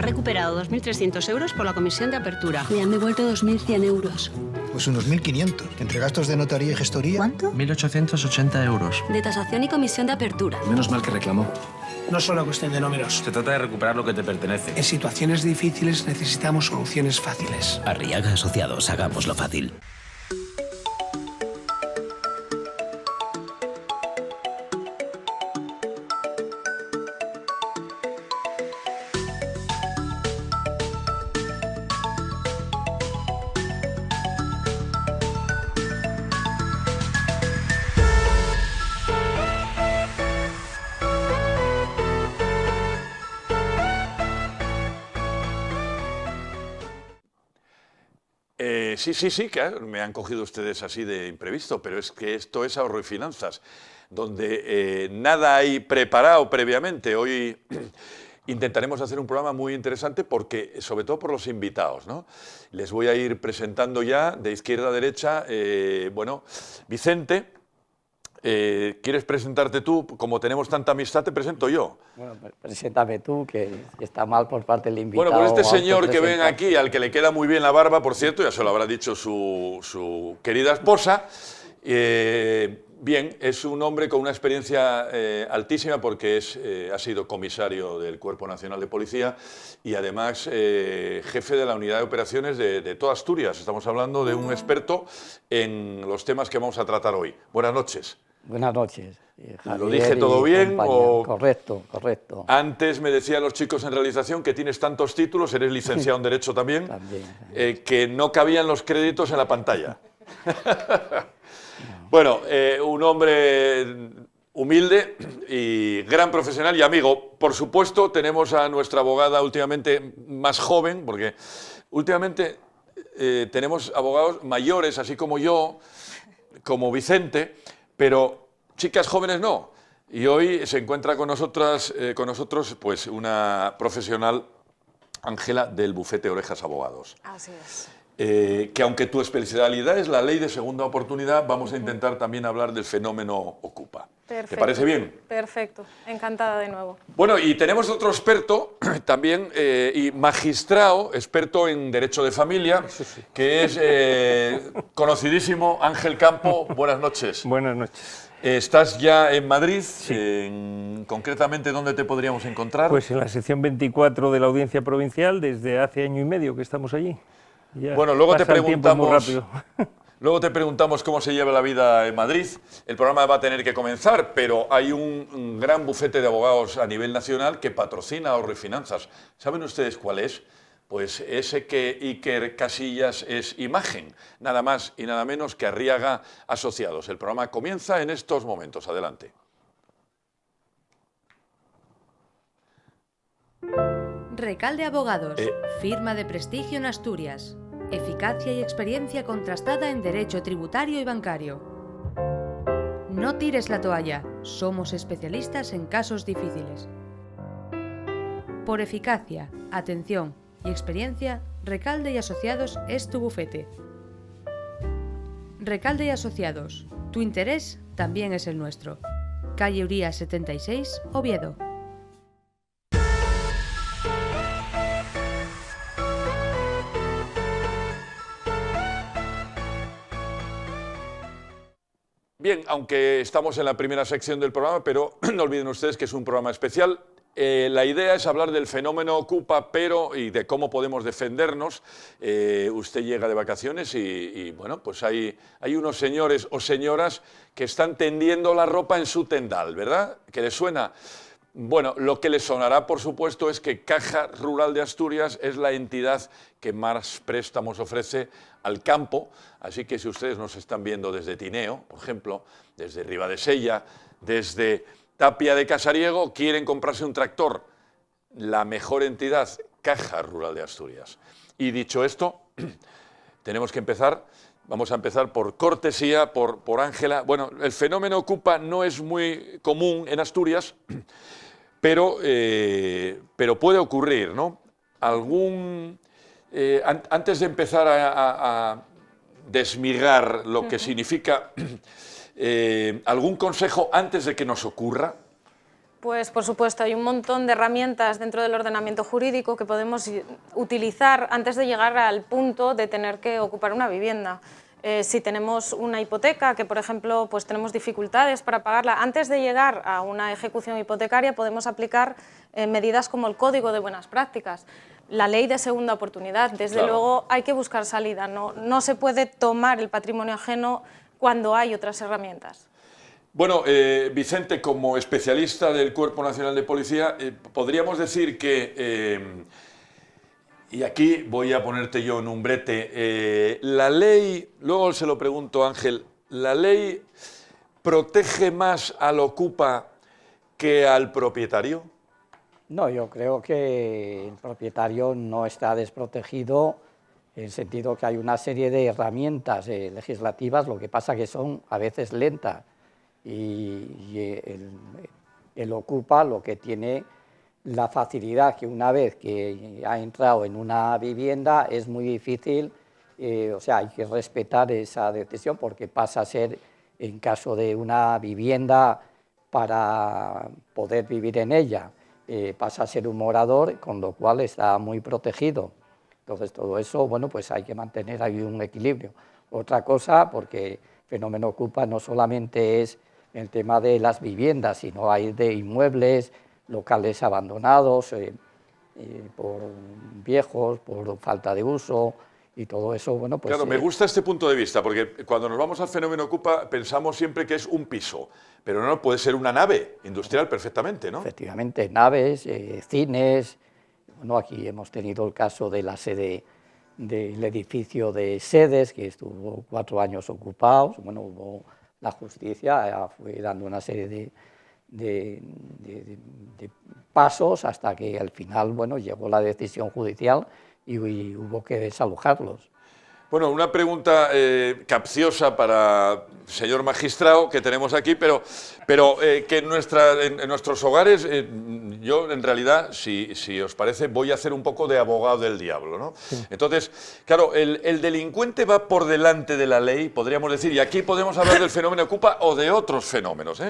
recuperado 2.300 euros por la comisión de apertura. Me han devuelto 2.100 euros. Pues unos 1.500. Entre gastos de notaría y gestoría. ¿Cuánto? 1.880 euros. De tasación y comisión de apertura. Menos mal que reclamó. No es solo cuestión de números. Se trata de recuperar lo que te pertenece. En situaciones difíciles necesitamos soluciones fáciles. Arriaga Asociados, hagámoslo fácil. Sí, claro, me han cogido ustedes así de imprevisto, pero es que esto es Ahorro y Finanzas, donde nada hay preparado previamente. Hoy intentaremos hacer un programa muy interesante porque, sobre todo por los invitados, ¿no? Les voy a ir presentando ya de izquierda a derecha, bueno, Vicente. ¿Quieres presentarte tú? Como tenemos tanta amistad, te presento yo. Bueno, preséntame tú, que está mal por parte del invitado. Bueno, pues este señor que ven aquí, al que le queda muy bien la barba, por cierto, ya se lo habrá dicho su querida esposa, bien, es un hombre con una experiencia altísima porque ha sido comisario del Cuerpo Nacional de Policía y además jefe de la unidad de operaciones de toda Asturias. Estamos hablando de un experto en los temas que vamos a tratar hoy. Buenas noches. Buenas noches. Javier, ¿lo dije todo bien? O... Correcto. Antes me decían los chicos en realización que tienes tantos títulos, eres licenciado en Derecho también, que no cabían los créditos en la pantalla. Bueno, un hombre humilde y gran profesional y amigo. Por supuesto, tenemos a nuestra abogada últimamente más joven, porque últimamente tenemos abogados mayores, así como yo, como Vicente, pero chicas jóvenes no. Y hoy se encuentra con nosotros pues una profesional, Ángela, del bufete Orejas Abogados. Así es. Que aunque tu especialidad es la ley de segunda oportunidad, vamos a intentar también hablar del fenómeno Ocupa. Perfecto. ¿Te parece bien? Perfecto, encantada de nuevo. Bueno, y tenemos otro experto también, y magistrado, experto en Derecho de Familia, que es conocidísimo, Ángel Campo. Buenas noches. Buenas noches. ¿Estás ya en Madrid? Sí. Concretamente, ¿dónde te podríamos encontrar? Pues en la sección 24 de la Audiencia Provincial, desde hace año y medio que estamos allí. Ya bueno, luego te pasa el tiempo muy preguntamos... rápido. Luego te preguntamos cómo se lleva la vida en Madrid. El programa va a tener que comenzar, pero hay un gran bufete de abogados a nivel nacional que patrocina Ahorro y Finanzas. ¿Saben ustedes cuál es? Pues ese que Iker Casillas es imagen, nada más y nada menos que Arriaga Asociados. El programa comienza en estos momentos. Adelante. Recalde Abogados, firma de prestigio en Asturias. Eficacia y experiencia contrastada en derecho tributario y bancario. No tires la toalla, somos especialistas en casos difíciles. Por eficacia, atención y experiencia, Recalde y Asociados es tu bufete. Recalde y Asociados, tu interés también es el nuestro. Calle Uría 76, Oviedo. Bien, aunque estamos en la primera sección del programa, pero no olviden ustedes que es un programa especial. La idea es hablar del fenómeno Ocupa, y de cómo podemos defendernos. Usted llega de vacaciones y bueno, pues hay unos señores o señoras que están tendiendo la ropa en su tendal, ¿verdad? ¿Que les suena? Bueno, lo que les sonará, por supuesto, es que Caja Rural de Asturias es la entidad que más préstamos ofrece al campo, así que si ustedes nos están viendo desde Tineo, por ejemplo, desde Ribadesella, desde Tapia de Casariego, quieren comprarse un tractor, la mejor entidad, Caja Rural de Asturias. Y dicho esto, tenemos que empezar. Vamos a empezar por cortesía, por Ángela. Bueno, el fenómeno Ocupa no es muy común en Asturias, pero puede ocurrir, ¿no? Antes de empezar a desmigar lo que significa, ¿algún consejo antes de que nos ocurra? Pues por supuesto, hay un montón de herramientas dentro del ordenamiento jurídico que podemos utilizar antes de llegar al punto de tener que ocupar una vivienda. Si tenemos una hipoteca, que por ejemplo pues tenemos dificultades para pagarla, antes de llegar a una ejecución hipotecaria podemos aplicar medidas como el Código de Buenas Prácticas, la ley de segunda oportunidad. Desde luego hay que buscar salida, no se puede tomar el patrimonio ajeno cuando hay otras herramientas. Bueno, Vicente, como especialista del Cuerpo Nacional de Policía, podríamos decir que, y aquí voy a ponerte yo en un brete, la ley, luego se lo pregunto a Ángel, ¿la ley protege más al ocupa que al propietario? No, yo creo que el propietario no está desprotegido en el sentido que hay una serie de herramientas legislativas, lo que pasa que son a veces lentas. Y el ocupa lo que tiene la facilidad que una vez que ha entrado en una vivienda es muy difícil, o sea, hay que respetar esa decisión porque pasa a ser, en caso de una vivienda para poder vivir en ella, pasa a ser un morador, con lo cual está muy protegido. Entonces todo eso, bueno, pues hay que mantener ahí un equilibrio. Otra cosa, porque el fenómeno ocupa no solamente es el tema de las viviendas, sino hay de inmuebles, locales abandonados, por viejos, por falta de uso y todo eso, bueno, pues... Claro, me gusta este punto de vista, porque cuando nos vamos al fenómeno ocupa pensamos siempre que es un piso, pero no, puede ser una nave industrial perfectamente, ¿no? Efectivamente, naves, cines, bueno, aquí hemos tenido el caso de la sede del edificio de sedes, que estuvo 4 años ocupados, bueno, hubo... La justicia fue dando una serie de pasos hasta que al final, bueno, llegó la decisión judicial y hubo que desalojarlos. Bueno, una pregunta capciosa para el señor magistrado que tenemos aquí, pero que en nuestros hogares, yo en realidad, si os parece, voy a hacer un poco de abogado del diablo, ¿no? Sí. Entonces, claro, el delincuente va por delante de la ley, podríamos decir, y aquí podemos hablar del fenómeno ocupa o de otros fenómenos,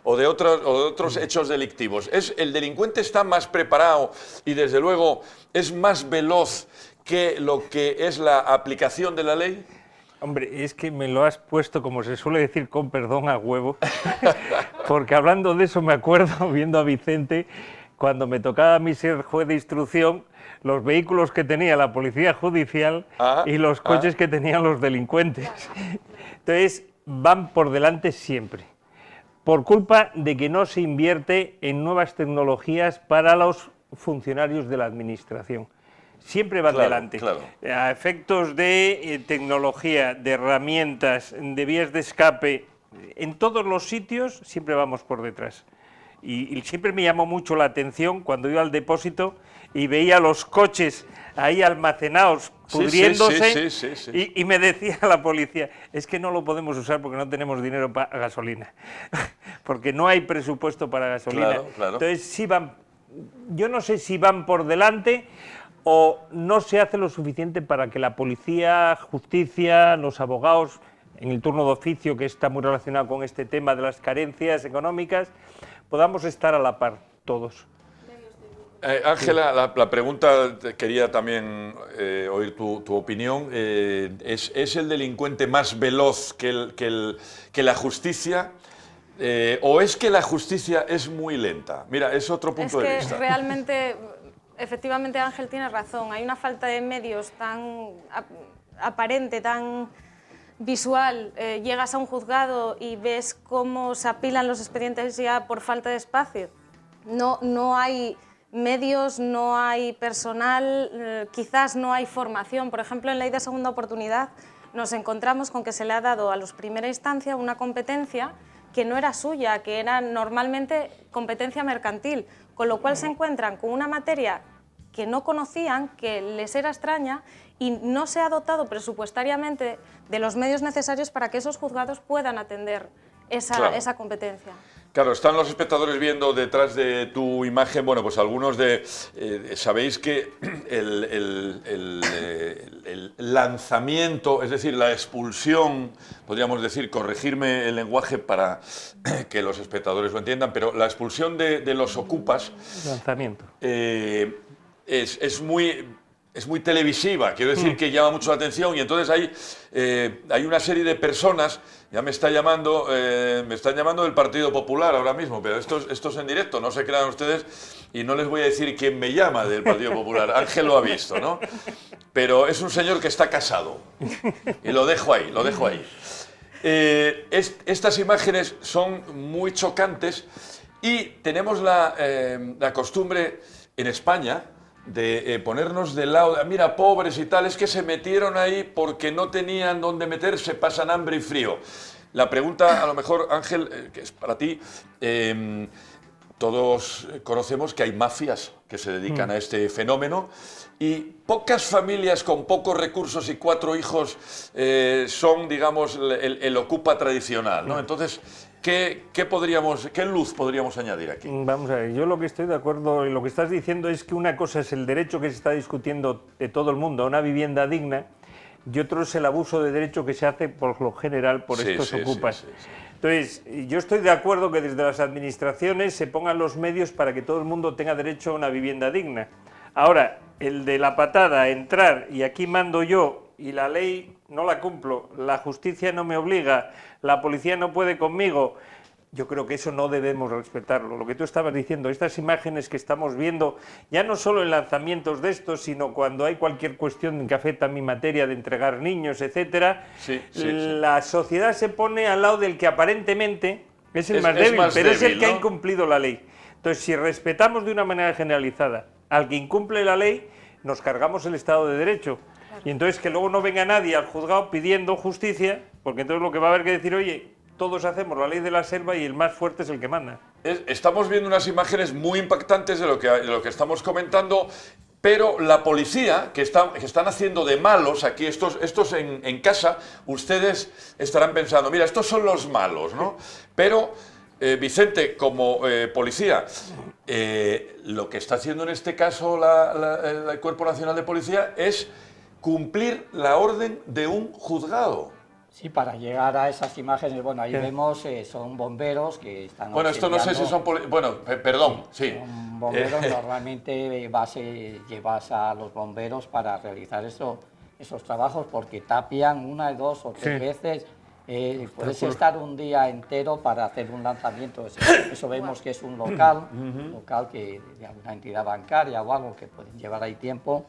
o de otros hechos delictivos. El delincuente está más preparado y desde luego es más veloz que lo que es la aplicación de la ley. Hombre, es que me lo has puesto, como se suele decir, con perdón, a huevo, porque hablando de eso me acuerdo, viendo a Vicente, cuando me tocaba a mí ser juez de instrucción, los vehículos que tenía la policía judicial y los coches que tenían los delincuentes. Entonces, van por delante siempre, por culpa de que no se invierte en nuevas tecnologías para los funcionarios de la administración. Siempre van delante. Claro. A efectos de tecnología, de herramientas, de vías de escape, en todos los sitios siempre vamos por detrás. Y siempre me llamó mucho la atención cuando iba al depósito y veía los coches ahí almacenados, pudriéndose, y me decía la policía, es que no lo podemos usar porque no tenemos dinero para gasolina, porque no hay presupuesto para gasolina. Claro, claro. Entonces, sí van, yo no sé si van por delante o no se hace lo suficiente para que la policía, justicia, los abogados, en el turno de oficio, que está muy relacionado con este tema de las carencias económicas, podamos estar a la par todos. Ángela, la pregunta, quería también oír tu opinión. ¿Es el delincuente más veloz que la justicia? ¿O es que la justicia es muy lenta? Mira, es otro punto de vista. Realmente, efectivamente, Ángel tiene razón. Hay una falta de medios tan aparente, tan visual. Llegas a un juzgado y ves cómo se apilan los expedientes ya por falta de espacio. No hay medios, no hay personal, quizás no hay formación. Por ejemplo, en ley de segunda oportunidad nos encontramos con que se le ha dado a los primera instancia una competencia que no era suya, que era normalmente competencia mercantil, con lo cual se encuentran con una materia que no conocían, que les era extraña y no se ha dotado presupuestariamente de los medios necesarios para que esos juzgados puedan atender esa competencia. Claro, están los espectadores viendo detrás de tu imagen, bueno, pues algunos sabéis que el el lanzamiento, es decir, la expulsión, podríamos decir, corregirme el lenguaje para que los espectadores lo entiendan, pero la expulsión de los ocupas Lanzamiento. Es muy televisiva, quiero decir que llama mucho la atención, y entonces hay una serie de personas, ya me están llamando del Partido Popular ahora mismo, pero esto es en directo, no se crean ustedes, y no les voy a decir quién me llama del Partido Popular, Ángel lo ha visto, ¿no? Pero es un señor que está casado, y lo dejo ahí, Estas imágenes son muy chocantes, y tenemos la costumbre en España de ponernos del lado, mira, pobres y tal, es que se metieron ahí porque no tenían dónde meterse, pasan hambre y frío. La pregunta, a lo mejor, Ángel, que es para ti, todos conocemos que hay mafias que se dedican a este fenómeno, y pocas familias con pocos recursos y 4 hijos son, digamos, el ocupa tradicional, ¿no? Entonces, ¿qué luz podríamos añadir aquí? Vamos a ver, yo lo que estoy de acuerdo en lo que estás diciendo es que una cosa es el derecho que se está discutiendo de todo el mundo a una vivienda digna, y otro es el abuso de derecho que se hace por lo general por estos ocupas. Entonces, yo estoy de acuerdo que desde las administraciones se pongan los medios para que todo el mundo tenga derecho a una vivienda digna. Ahora, el de la patada, entrar y aquí mando yo y la ley no la cumplo, la justicia no me obliga, la policía no puede conmigo, yo creo que eso no debemos respetarlo. Lo que tú estabas diciendo, estas imágenes que estamos viendo, ya no solo en lanzamientos de estos, sino cuando hay cualquier cuestión que afecta a mi materia de entregar niños, etcétera, la sociedad se pone al lado del que aparentemente es el más débil, pero es el que ha incumplido la ley. Entonces, si respetamos de una manera generalizada al que incumple la ley, nos cargamos el Estado de Derecho. Y entonces que luego no venga nadie al juzgado pidiendo justicia, porque entonces lo que va a haber que decir, oye, todos hacemos la ley de la selva y el más fuerte es el que manda. Estamos viendo unas imágenes muy impactantes de lo que estamos comentando, pero la policía, que están haciendo de malos aquí, estos en casa, ustedes estarán pensando, mira, estos son los malos, ¿no? Pero, Vicente, como policía, lo que está haciendo en este caso el Cuerpo Nacional de Policía es cumplir la orden de un juzgado. Sí, para llegar a esas imágenes, bueno, ahí vemos, son bomberos que están... Bueno, esto no sé si son... Bueno, perdón, sí. Son bomberos, normalmente llevas a los bomberos para realizar esos trabajos porque tapian 1, 2 o 3 veces. Puedes estar un día entero para hacer un lanzamiento. Eso vemos que es un local que de alguna entidad bancaria o algo que pueden llevar ahí tiempo.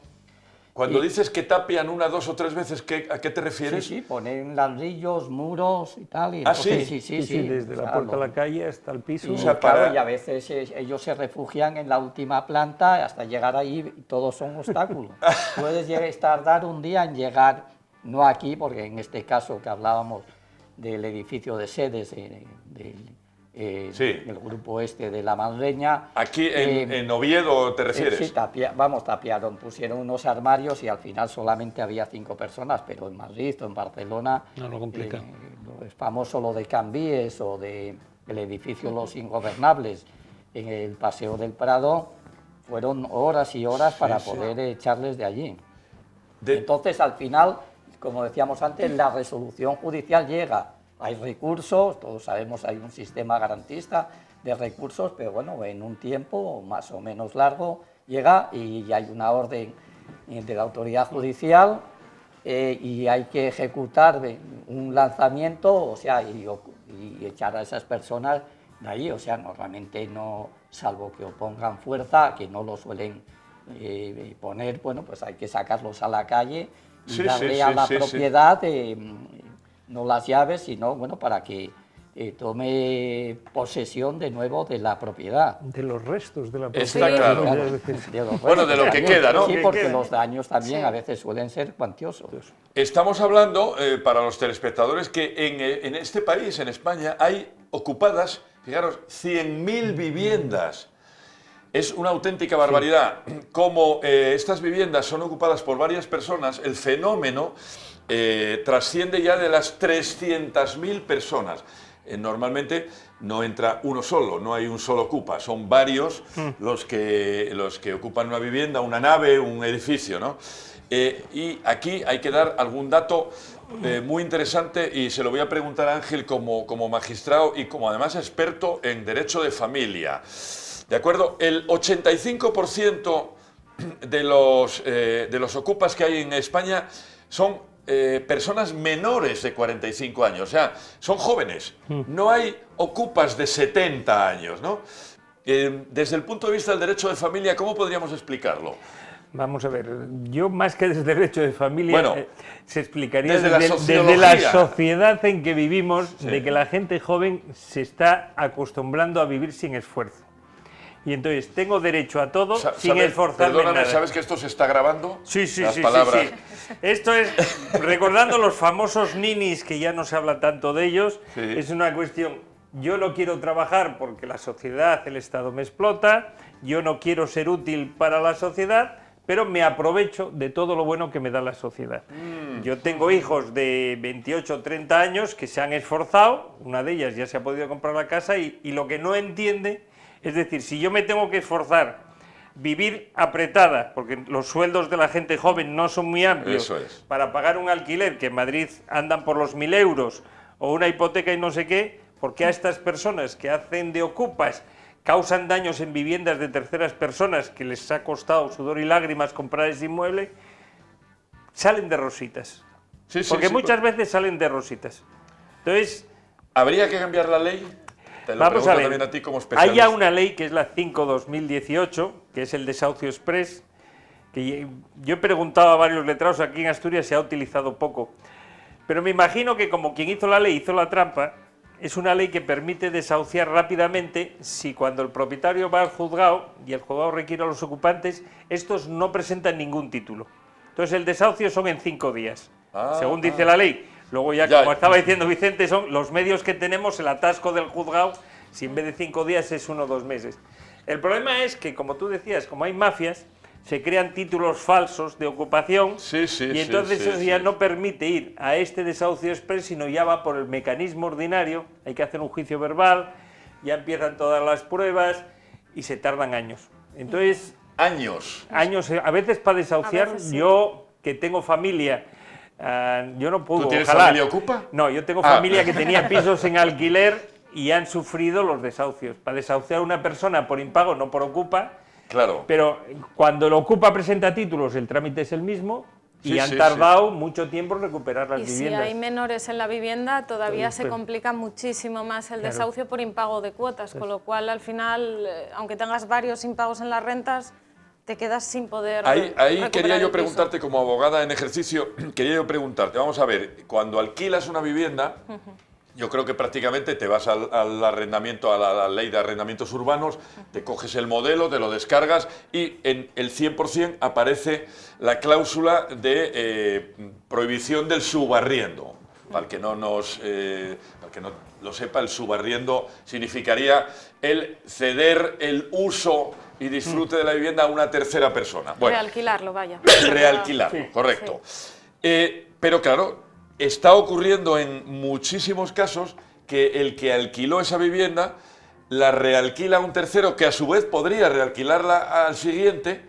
Cuando dices que tapian 1, 2 o 3 veces, ¿a qué te refieres? Sí, ponen ladrillos, muros y tal. Y entonces, sí, desde la puerta a la calle hasta el piso. Y, claro, y a veces ellos se refugian en la última planta hasta llegar ahí y todos son obstáculos. Puedes tardar un día en llegar, no aquí, porque en este caso que hablábamos del edificio de sedes del grupo de la Madreña. ¿Aquí en Oviedo te refieres? Sí, tapiaron, pusieron unos armarios y al final solamente había 5 personas, pero en Madrid o en Barcelona, es famoso lo de Cambies o del edificio Los Ingobernables en el Paseo del Prado, fueron horas y horas para poder echarles de allí. Entonces, al final, como decíamos antes, la resolución judicial llega. Hay recursos, todos sabemos, hay un sistema garantista de recursos, pero bueno, en un tiempo más o menos largo llega y hay una orden de la autoridad judicial y hay que ejecutar un lanzamiento, o sea, y echar a esas personas de ahí, o sea, normalmente no, salvo que opongan fuerza, que no lo suelen poner, bueno, pues hay que sacarlos a la calle y darle a la propiedad no las llaves, sino bueno, para que tome posesión de nuevo de la propiedad. De los restos de la propiedad. Está claro. Bueno, de lo que queda, ¿no? Sí, porque los daños también a veces suelen ser cuantiosos. Estamos hablando, para los telespectadores, que en este país, en España, hay ocupadas, fijaros, 100.000 viviendas. Es una auténtica barbaridad. Como estas viviendas son ocupadas por varias personas, el fenómeno trasciende ya de las 300.000 personas. Normalmente no entra uno solo, no hay un solo ocupa, son varios los que ocupan una vivienda, una nave, un edificio, ¿no? Y aquí hay que dar algún dato muy interesante y se lo voy a preguntar a Ángel como magistrado y como además experto en derecho de familia. ¿De acuerdo? El 85% de los ocupas que hay en España son personas menores de 45 años, o sea, son jóvenes. No hay ocupas de 70 años, ¿no? Desde el punto de vista del derecho de familia, ¿cómo podríamos explicarlo? Vamos a ver, yo más que desde derecho de familia, bueno, se explicaría desde la sociedad en que vivimos, sí, de que la gente joven se está acostumbrando a vivir sin esfuerzo. Y entonces tengo derecho a todo sin esforzarme en nada. ¿Sabes que esto se está grabando? Sí, sí, las sí, palabras. sí. Esto es, recordando los famosos ninis, que ya no se habla tanto de ellos, Sí. es una cuestión, yo no quiero trabajar porque la sociedad, el Estado me explota, yo no quiero ser útil para la sociedad, pero me aprovecho de todo lo bueno que me da la sociedad. Yo tengo hijos de 28 o 30 años que se han esforzado, una de ellas ya se ha podido comprar la casa y lo que no entiende, es decir, si yo me tengo que esforzar, vivir apretada, porque los sueldos de la gente joven no son muy amplios, Eso es. para pagar un alquiler, que en Madrid andan por los 1.000 euros, o una hipoteca y no sé qué, porque a estas personas que hacen de ocupas, causan daños en viviendas de terceras personas que les ha costado sudor y lágrimas comprar ese inmueble, salen de rositas. Sí, sí, porque sí, muchas veces salen de rositas. Entonces, ¿habría que cambiar la ley? Te lo vamos pregunto a ver, también a ti como hay especialista. ya una ley que es la 5/2018, que es el desahucio express, que yo he preguntado a varios letrados, aquí en Asturias se ha utilizado poco, pero me imagino que como quien hizo la ley hizo la trampa, es una ley que permite desahuciar rápidamente si cuando el propietario va al juzgado y el juzgado requiere a los ocupantes, estos no presentan ningún título. Entonces el desahucio son en 5 días, según dice la ley. Luego ya, como estaba diciendo Vicente, son los medios que tenemos, el atasco del juzgado, si en vez de 5 días es 1 o 2 meses. El problema es que, como tú decías, como hay mafias, se crean títulos falsos de ocupación y entonces eso ya no permite ir a este desahucio express, sino ya va por el mecanismo ordinario, hay que hacer un juicio verbal, ya empiezan todas las pruebas y se tardan años. Entonces... Años. Años, a veces para desahuciar, yo que tengo familia, yo no puedo... ¿Tú tienes familia ocupa? No, yo tengo familia que tenía pisos en alquiler y han sufrido los desahucios. Para desahuciar a una persona por impago, no por ocupa. Claro. Pero cuando el ocupa presenta títulos, el trámite es el mismo y han tardado mucho tiempo en recuperar las viviendas. Si hay menores en la vivienda, todavía se complica muchísimo más el desahucio por impago de cuotas, con lo cual al final, aunque tengas varios impagos en las rentas, te quedas sin poder Ahí quería yo preguntarte, como abogada en ejercicio, quería yo preguntarte, vamos a ver, cuando alquilas una vivienda... Yo creo que prácticamente te vas al arrendamiento, a la ley de arrendamientos urbanos, te coges el modelo, te lo descargas y en el 100% aparece la cláusula de prohibición del subarriendo. Para el que no lo sepa, el subarriendo significaría el ceder el uso y disfrute de la vivienda a una tercera persona. Bueno, realquilarlo, vaya. Realquilarlo, correcto. Pero claro, está ocurriendo en muchísimos casos que el que alquiló esa vivienda la realquila a un tercero que a su vez podría realquilarla al siguiente.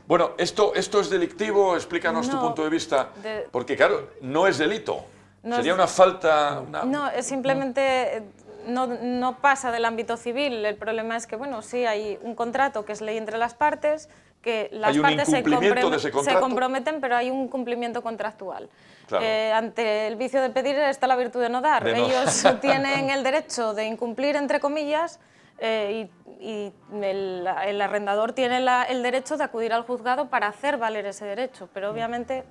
Bueno, ¿esto es delictivo? Explícanos tu punto de vista. Porque claro, no es delito. Sería una falta... No, es simplemente... No pasa del ámbito civil. El problema es que, bueno, sí hay un contrato que es ley entre las partes, que las partes se comprometen, pero hay un cumplimiento contractual. Claro. Ante el vicio de pedir está la virtud de no dar. Ellos tienen el derecho de incumplir, entre comillas, y el arrendador tiene el derecho de acudir al juzgado para hacer valer ese derecho, pero obviamente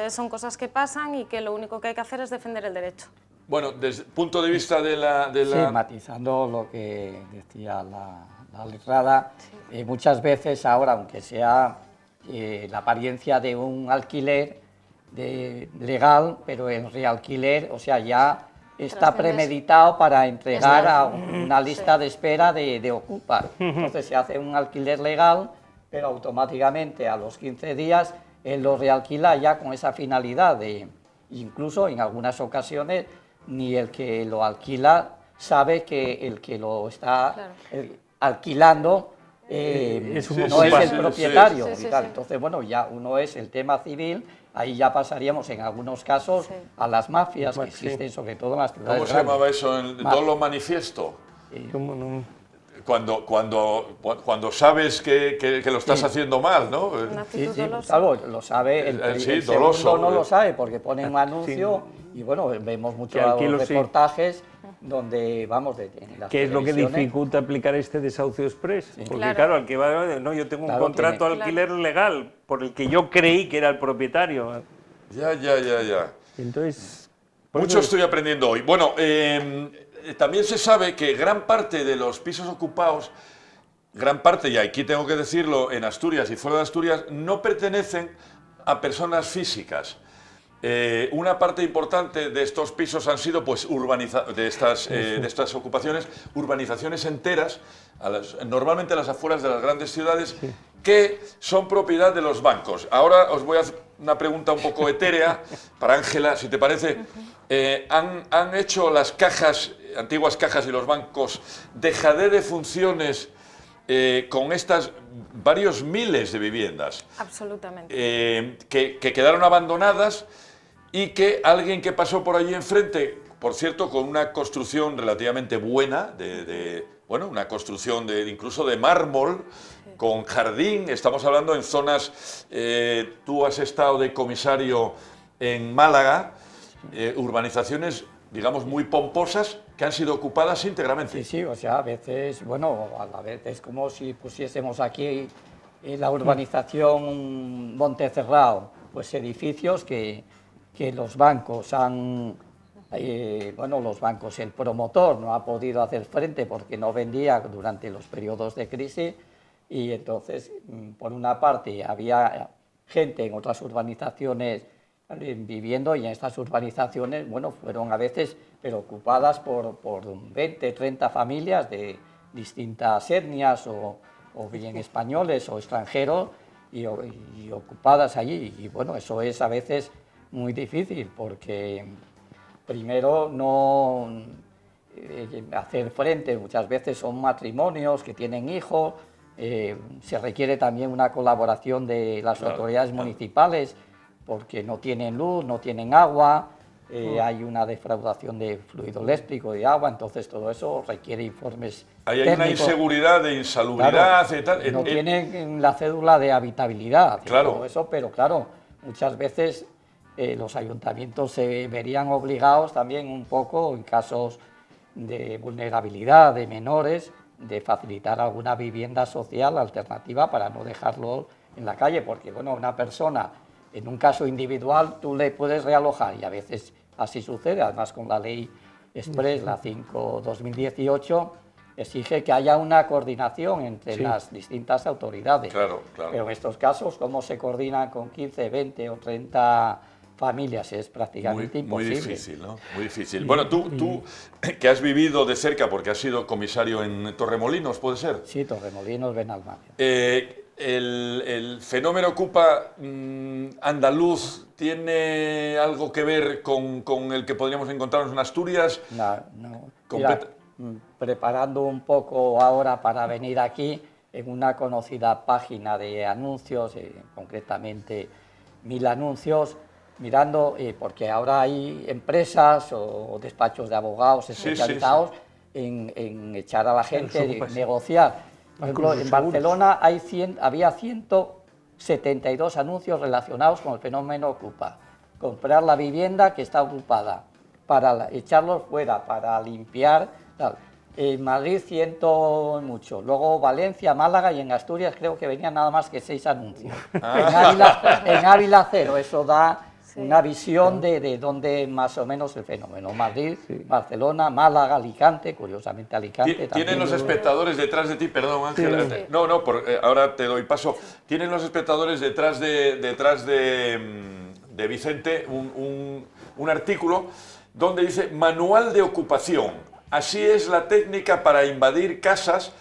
son cosas que pasan y que lo único que hay que hacer es defender el derecho. Bueno, desde el punto de vista de la... Sí, matizando lo que decía la letrada, muchas veces ahora, aunque sea la apariencia de un alquiler legal, pero el realquiler, o sea, ya está premeditado para entregar a una lista de espera de ocupas. Entonces se hace un alquiler legal, pero automáticamente a los 15 días él lo realquila ya con esa finalidad de, incluso en algunas ocasiones, ni el que lo alquila sabe que el que lo está alquilando no es el propietario y tal. Entonces, bueno, ya uno es el tema civil, ahí ya pasaríamos en algunos casos a las mafias que existen, sobre todo en las ciudades ¿Cómo se grandes. llamaba eso? ¿El dolo manifiesto? Cuando sabes que lo estás haciendo mal, ¿no? Claro, lo sabe, el segundo no lo sabe porque pone un anuncio y bueno, vemos muchos reportajes donde, vamos, en las ¿Qué es lo que dificulta aplicar este desahucio express? Porque claro, al que va, no, yo tengo un contrato de alquiler legal por el que yo creí que era el propietario. Ya. Entonces, mucho estoy aprendiendo hoy. Bueno, también se sabe que gran parte de los pisos ocupados, gran parte, y aquí tengo que decirlo, en Asturias y fuera de Asturias, no pertenecen a personas físicas. Una parte importante de estos pisos han sido, pues, de estas ocupaciones, urbanizaciones enteras, normalmente a las afueras de las grandes ciudades, que son propiedad de los bancos. Ahora os voy a hacer una pregunta un poco etérea para Ángela, si te parece. ¿Han hecho las cajas, antiguas cajas y los bancos, dejadez de funciones con estas varios miles de viviendas? Absolutamente. Que quedaron abandonadas y que alguien que pasó por allí enfrente, por cierto, con una construcción relativamente buena, una construcción incluso de mármol, con jardín, estamos hablando en zonas, tú has estado de comisario en Málaga, urbanizaciones, digamos, muy pomposas, que han sido ocupadas íntegramente. Sí, o sea, a veces, bueno, a veces es como si pusiésemos aquí en la urbanización Montecerrao, pues edificios que los bancos han, los bancos, el promotor no ha podido hacer frente porque no vendía durante los periodos de crisis y entonces, por una parte, había gente en otras urbanizaciones viviendo y en estas urbanizaciones, bueno, fueron a veces pero ocupadas por 20, 30 familias de distintas etnias o bien españoles o extranjeros y ocupadas allí. Y bueno, eso es a veces muy difícil porque primero no hacer frente, muchas veces son matrimonios que tienen hijos, se requiere también una colaboración de las autoridades municipales porque no tienen luz, no tienen agua, hay una defraudación de fluido eléctrico y agua, entonces todo eso requiere informes técnicos. Hay una inseguridad de insalubridad y tal. No tienen la cédula de habitabilidad, claro. Todo eso, pero claro, muchas veces los ayuntamientos se verían obligados también un poco, en casos de vulnerabilidad de menores, de facilitar alguna vivienda social alternativa para no dejarlo en la calle, porque bueno, una persona en un caso individual tú le puedes realojar y a veces así sucede, además con la ley Express, la 5/2018, exige que haya una coordinación entre las distintas autoridades. Claro. Pero en estos casos, ¿cómo se coordinan con 15, 20 o 30 familias? Es prácticamente imposible. Muy difícil, ¿no? Muy difícil. Bueno, tú que has vivido de cerca, porque has sido comisario en Torremolinos, ¿puede ser? Sí, Torremolinos, Benalmádena. ¿El fenómeno Ocupa andaluz tiene algo que ver con el que podríamos encontrarnos en Asturias? No. Mira, preparando un poco ahora para venir aquí, en una conocida página de anuncios, concretamente 1000 anuncios, mirando, porque ahora hay empresas o despachos de abogados especializados en echar a la gente, negociar. Por ejemplo, en Barcelona había 172 anuncios relacionados con el fenómeno Ocupa. Comprar la vivienda que está ocupada, para echarlos fuera, para limpiar, tal. En Madrid 100 mucho, luego Valencia, Málaga y en Asturias creo que venían nada más que 6 anuncios. En Ávila 0, eso da una visión de dónde más o menos el fenómeno. Madrid, Barcelona, Málaga, Alicante, curiosamente Alicante. ¿Tienen los espectadores detrás de ti, perdón Ángela? Sí. No, ahora te doy paso. ¿Tienen los espectadores detrás de Vicente un artículo donde dice Manual de ocupación? Así es la técnica para invadir casas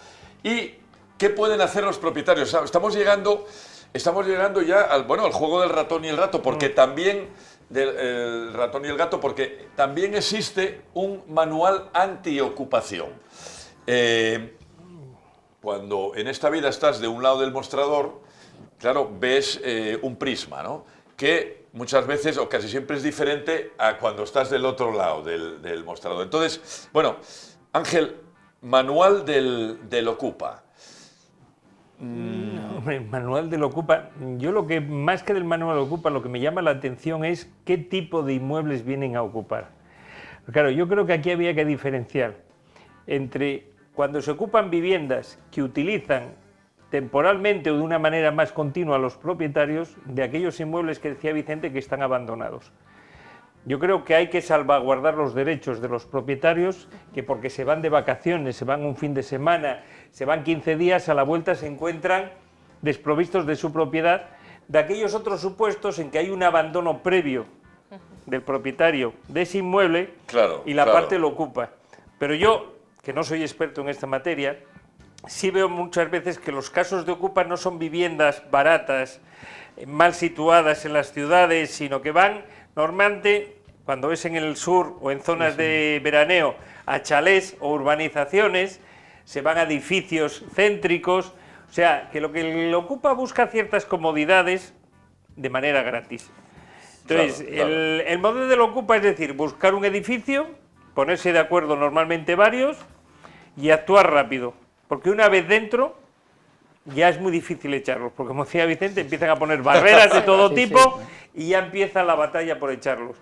y qué pueden hacer los propietarios. O sea, estamos llegando ya al juego del ratón y el rato, porque también del ratón y el gato, porque también existe un manual antiocupación. cuando en esta vida estás de un lado del mostrador, claro, ves un prisma, ¿no? Que muchas veces o casi siempre es diferente a cuando estás del otro lado del mostrador. Entonces, bueno, Ángel, manual del Ocupa. El manual del Ocupa, yo lo que, más que del manual del Ocupa, lo que me llama la atención es qué tipo de inmuebles vienen a ocupar. Claro, yo creo que aquí había que diferenciar entre cuando se ocupan viviendas que utilizan temporalmente o de una manera más continua los propietarios, de aquellos inmuebles que decía Vicente que están abandonados. Yo creo que hay que salvaguardar los derechos de los propietarios, que porque se van de vacaciones, se van un fin de semana, se van 15 días, a la vuelta se encuentran desprovistos de su propiedad, de aquellos otros supuestos en que hay un abandono previo del propietario de ese inmueble, claro, y la parte lo ocupa. Pero yo, que no soy experto en esta materia, sí veo muchas veces que los casos de ocupa no son viviendas baratas, mal situadas en las ciudades, sino que van normalmente, cuando es en el sur o en zonas de veraneo, a chalés o urbanizaciones, se van a edificios céntricos, o sea, que lo que el Ocupa busca ciertas comodidades de manera gratis. Entonces, claro. El modelo del Ocupa es decir, buscar un edificio, ponerse de acuerdo normalmente varios y actuar rápido, porque una vez dentro ya es muy difícil echarlos, porque como decía Vicente, empiezan a poner barreras de todo tipo y ya empieza la batalla por echarlos.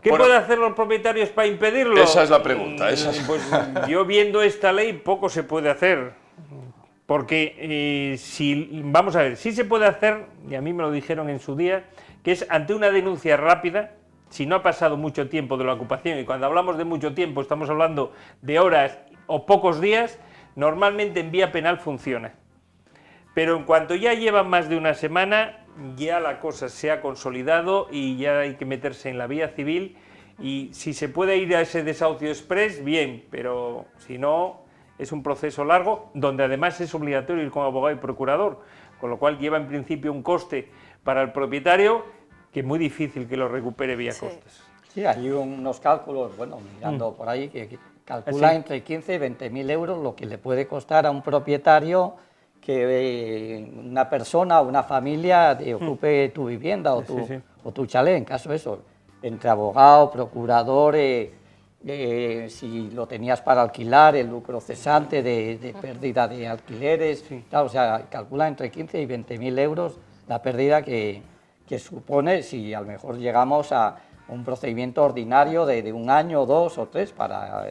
¿Qué pueden hacer los propietarios para impedirlo? Esa es la pregunta. Pues yo viendo esta ley poco se puede hacer, porque vamos a ver, sí se puede hacer, y a mí me lo dijeron en su día, que es ante una denuncia rápida, si no ha pasado mucho tiempo de la ocupación, y cuando hablamos de mucho tiempo estamos hablando de horas o pocos días, normalmente en vía penal funciona. Pero en cuanto ya llevan más de una semana, ya la cosa se ha consolidado y ya hay que meterse en la vía civil, y si se puede ir a ese desahucio express, bien, pero si no, es un proceso largo, donde además es obligatorio ir con abogado y procurador, con lo cual lleva en principio un coste para el propietario que es muy difícil que lo recupere vía costes. Sí, hay unos cálculos, bueno, mirando por ahí, que calcula entre 15 y 20.000 euros lo que le puede costar a un propietario que una persona o una familia te ocupe tu vivienda o tu chalet, en caso de eso, entre abogado, procurador, si lo tenías para alquilar, el lucro cesante de pérdida de alquileres, claro, o sea, calcula entre 15 y 20.000 euros la pérdida que supone si a lo mejor llegamos a un procedimiento ordinario de 1 año, 2 o 3 para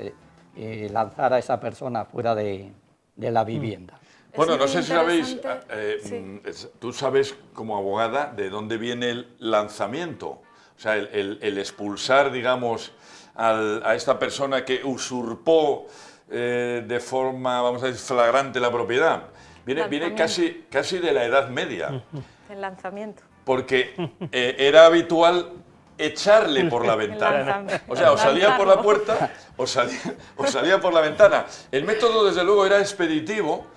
lanzar a esa persona fuera de la vivienda. Bueno, no sé si sabéis, tú sabes como abogada de dónde viene el lanzamiento, o sea, el expulsar, digamos, a esta persona que usurpó de forma, vamos a decir, flagrante la propiedad. Viene casi de la Edad Media. El lanzamiento. Porque era habitual echarle por la ventana. O sea, o salía por la puerta o salía por la ventana. El método, desde luego, era expeditivo.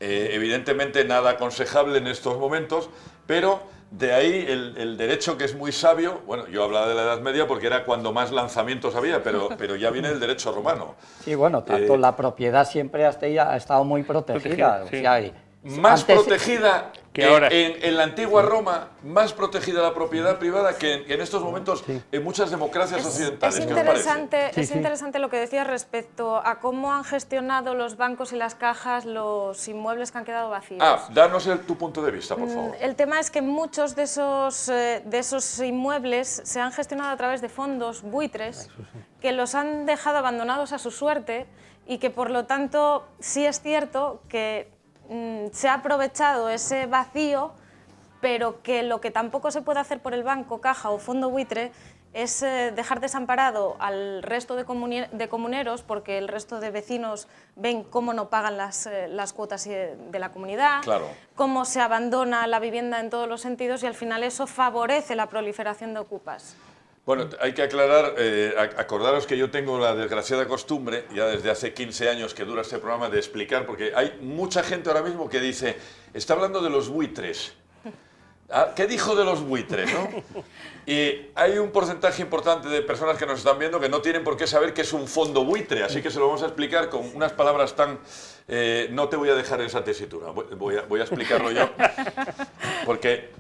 Evidentemente nada aconsejable en estos momentos, pero de ahí el derecho, que es muy sabio. Bueno, yo hablaba de la Edad Media porque era cuando más lanzamientos había, pero ya viene el derecho romano. Sí, bueno, tanto la propiedad siempre ha estado muy protegida. O sea, más protegida que ahora. En la antigua Roma, más protegida la propiedad privada que en estos momentos en muchas democracias occidentales. Es interesante lo que decías respecto a cómo han gestionado los bancos y las cajas los inmuebles que han quedado vacíos. Danos tu punto de vista, por favor. El tema es que muchos de esos inmuebles se han gestionado a través de fondos buitres que los han dejado abandonados a su suerte, y que por lo tanto sí es cierto que se ha aprovechado ese vacío, pero que lo que tampoco se puede hacer por el banco, caja o fondo buitre es dejar desamparado al resto de comuneros, porque el resto de vecinos ven cómo no pagan las cuotas de la comunidad, cómo se abandona la vivienda en todos los sentidos, y al final eso favorece la proliferación de ocupas. Bueno, hay que aclarar, acordaros que yo tengo la desgraciada costumbre, ya desde hace 15 años que dura este programa, de explicar, porque hay mucha gente ahora mismo que dice, está hablando de los buitres. ¿Qué dijo de los buitres, no? Y hay un porcentaje importante de personas que nos están viendo que no tienen por qué saber qué es un fondo buitre, así que se lo vamos a explicar con unas palabras tan... no te voy a dejar en esa tesitura, voy a explicarlo yo, porque,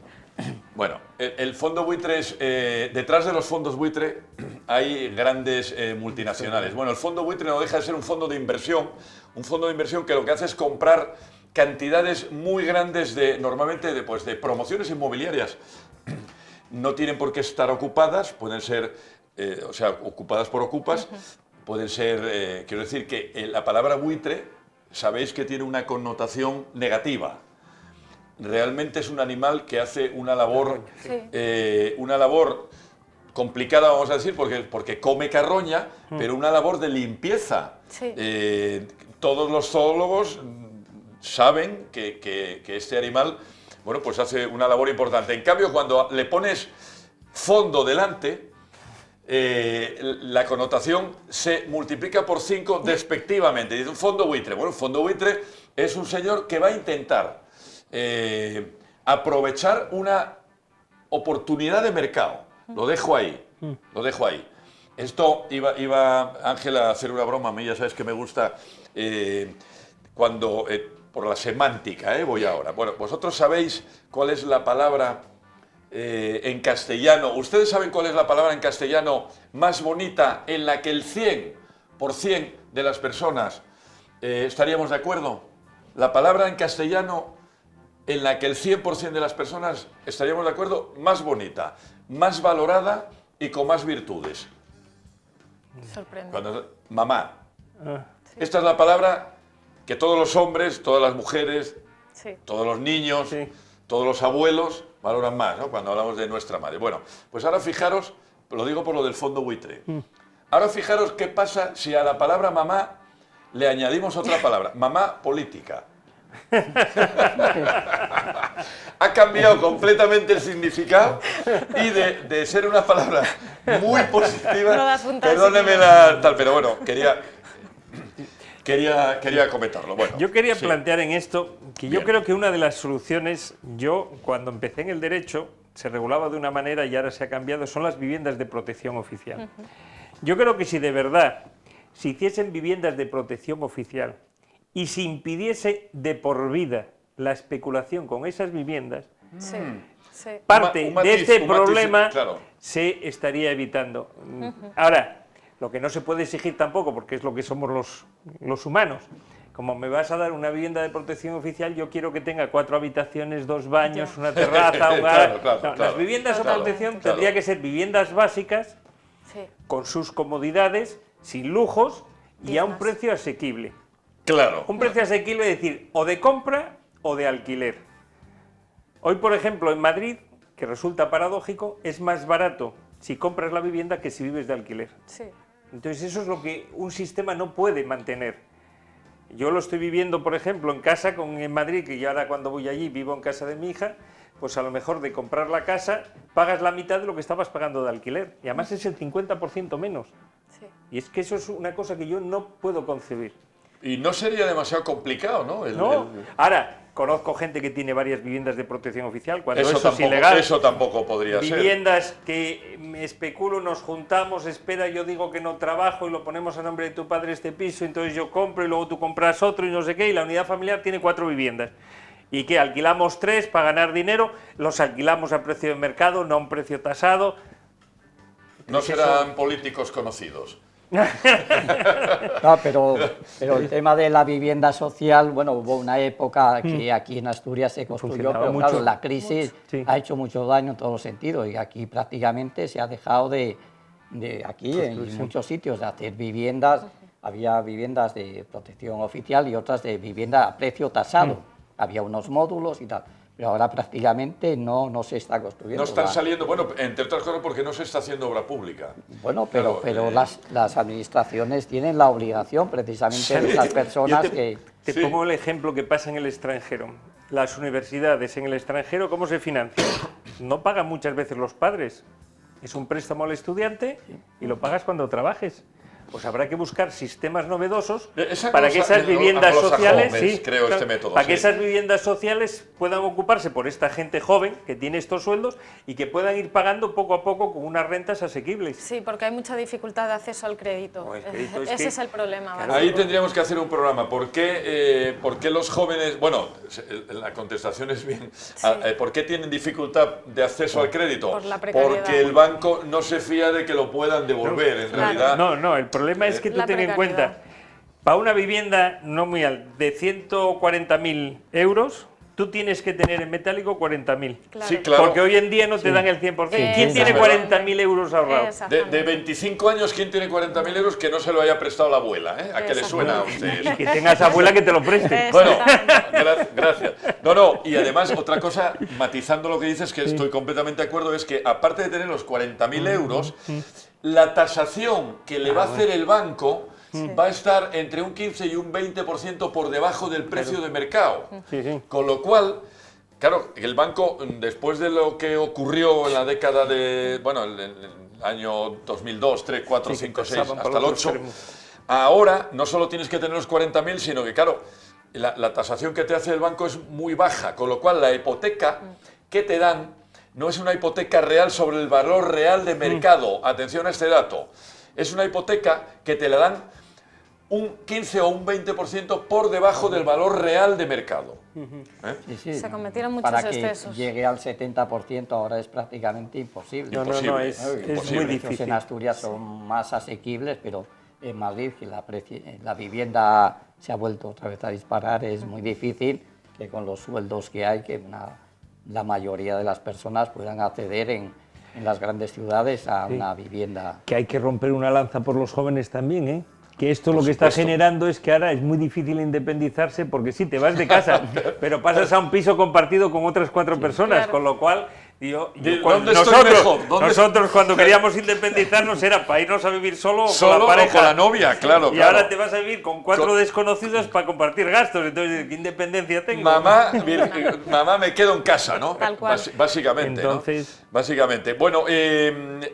bueno, el fondo buitre es... detrás de los fondos buitre hay grandes multinacionales. Bueno, el fondo buitre no deja de ser un fondo de inversión que lo que hace es comprar cantidades muy grandes normalmente de promociones inmobiliarias. No tienen por qué estar ocupadas, pueden ser, ocupadas por ocupas, pueden ser, quiero decir que la palabra buitre, sabéis que tiene una connotación negativa. Realmente es un animal que hace una labor, complicada, vamos a decir, porque come carroña, pero una labor de limpieza. Sí. Todos los zoólogos saben que este animal, bueno, pues hace una labor importante. En cambio, cuando le pones fondo delante, la connotación se multiplica por 5 despectivamente. Dice un fondo buitre. Bueno, un fondo buitre es un señor que va a intentar aprovechar una oportunidad de mercado. Lo dejo ahí, lo dejo ahí. Esto iba Ángel a hacer una broma, a mí ya sabes que me gusta cuando... por la semántica, voy ahora. Bueno, vosotros sabéis cuál es la palabra en castellano. ¿Ustedes saben cuál es la palabra en castellano más bonita en la que el 100% de las personas estaríamos de acuerdo? La palabra en castellano en la que el 100% de las personas estaríamos de acuerdo, más bonita, más valorada y con más virtudes. Sorprendente. Mamá. Sí. Esta es la palabra que todos los hombres, todas las mujeres, Sí. todos los niños, todos los abuelos valoran más, ¿no? Cuando hablamos de nuestra madre. Bueno, pues ahora fijaros, lo digo por lo del fondo buitre. Ahora fijaros qué pasa si a la palabra mamá le añadimos otra palabra, mamá política. Ha cambiado completamente el significado y de ser una palabra muy positiva, No das un perdóneme la tal, pero bueno, Quería comentarlo. Bueno, yo quería plantear en esto que yo creo que una de las soluciones, cuando empecé en el derecho, se regulaba de una manera y ahora se ha cambiado, son las viviendas de protección oficial. Yo creo que si de verdad se hiciesen viviendas de protección oficial y se impidiese de por vida la especulación con esas viviendas, parte de este problema se estaría evitando. Ahora, lo que no se puede exigir tampoco, porque es lo que somos los humanos. Como me vas a dar una vivienda de protección oficial, yo quiero que tenga 4 habitaciones, 2 baños, una terraza, un garaje. Las viviendas de protección tendría que ser viviendas básicas, con sus comodidades, sin lujos y a un precio asequible. Claro. Un precio asequible, es decir, o de compra o de alquiler. Hoy, por ejemplo, en Madrid, que resulta paradójico, es más barato si compras la vivienda que si vives de alquiler. Sí. Entonces eso es lo que un sistema no puede mantener. Yo lo estoy viviendo, por ejemplo, en casa en Madrid, que yo ahora cuando voy allí vivo en casa de mi hija, pues a lo mejor de comprar la casa pagas la mitad de lo que estabas pagando de alquiler. Y además es el 50% menos. Sí. Y es que eso es una cosa que yo no puedo concebir. Y no sería demasiado complicado, ¿no? Ahora, conozco gente que tiene varias viviendas de protección oficial, cuando eso tampoco, es ilegal. Eso tampoco podría ser. Viviendas que me especulo, nos juntamos, espera, yo digo que no trabajo y lo ponemos a nombre de tu padre este piso, entonces yo compro y luego tú compras otro y no sé qué, y la unidad familiar tiene 4 viviendas. ¿Y qué? Alquilamos 3 para ganar dinero, los alquilamos a precio de mercado, no a un precio tasado. No serán políticos conocidos. No, pero el tema de la vivienda social, bueno, hubo una época que aquí en Asturias se construyó, pero mucho. claro, la crisis ha hecho mucho daño en todos los sentidos y aquí prácticamente se ha dejado de aquí en muchos sitios de hacer viviendas, había viviendas de protección oficial y otras de vivienda a precio tasado, había unos módulos y tal. Pero ahora prácticamente no se está construyendo. No están saliendo, bueno, entre otras cosas porque no se está haciendo obra pública. Bueno, pero las administraciones tienen la obligación precisamente de esas personas que... Te pongo el ejemplo que pasa en el extranjero. Las universidades en el extranjero, ¿cómo se financian? No pagan muchas veces los padres. Es un préstamo al estudiante y lo pagas cuando trabajes. pues habrá que buscar sistemas novedosos Esa para que esas viviendas sociales, jóvenes, creo, este método, para que sí. esas viviendas sociales puedan ocuparse por esta gente joven que tiene estos sueldos y que puedan ir pagando poco a poco con unas rentas asequibles. Sí, porque hay mucha dificultad de acceso al crédito. Ese es el problema. Claro, ahí tendríamos que hacer un programa. ¿Por qué los jóvenes, bueno, la contestación es bien, sí. ¿Por qué tienen dificultad de acceso al crédito? Por la precariedad. Porque el banco no se fía de que lo puedan devolver, en realidad. No, el problema es que tú ten en cuenta, para una vivienda no muy alta, de 140.000 euros, tú tienes que tener en metálico 40.000. Claro. Sí, claro. Porque hoy en día no te dan el 100%. ¿Quién tiene 40.000 euros ahorrados? De 25 años, ¿quién tiene 40.000 euros que no se lo haya prestado la abuela? ¿A qué le suena a ustedes? Que tengas abuela que te lo preste. Bueno, gracias. No, y además otra cosa, matizando lo que dices, que estoy completamente de acuerdo, es que aparte de tener los 40.000 euros, la tasación que le va a hacer el banco va a estar entre un 15 y un 20% por debajo del precio de mercado. Con lo cual, claro, el banco, después de lo que ocurrió en la década de, bueno, el año 2002, 3, 4, 5, 6, hasta el 8, ahora no solo tienes que tener los 40.000, sino que, claro, la tasación que te hace el banco es muy baja, con lo cual la hipoteca que te dan no es una hipoteca real sobre el valor real de mercado. Atención a este dato. Es una hipoteca que te la dan un 15 o un 20% por debajo del valor real de mercado. Se cometieron muchos excesos. Para que llegue al 70% ahora es prácticamente imposible. No, es muy difícil. En Asturias son más asequibles, pero en Madrid, que la vivienda se ha vuelto otra vez a disparar, es muy difícil que con los sueldos que hay, que la mayoría de las personas puedan acceder en las grandes ciudades a una vivienda. Que hay que romper una lanza por los jóvenes también, ¿eh? Que esto lo que está generando es que ahora es muy difícil independizarse, porque sí, te vas de casa, pero pasas a un piso compartido con otras 4 personas, con lo cual nosotros cuando queríamos independizarnos era para irnos a vivir solo con la pareja, o con la novia, claro. Y ahora te vas a vivir con 4 desconocidos para compartir gastos, entonces ¿qué independencia tengo? Mamá, me quedo en casa, ¿no? Tal cual. Básicamente, entonces, ¿no? Básicamente. Bueno,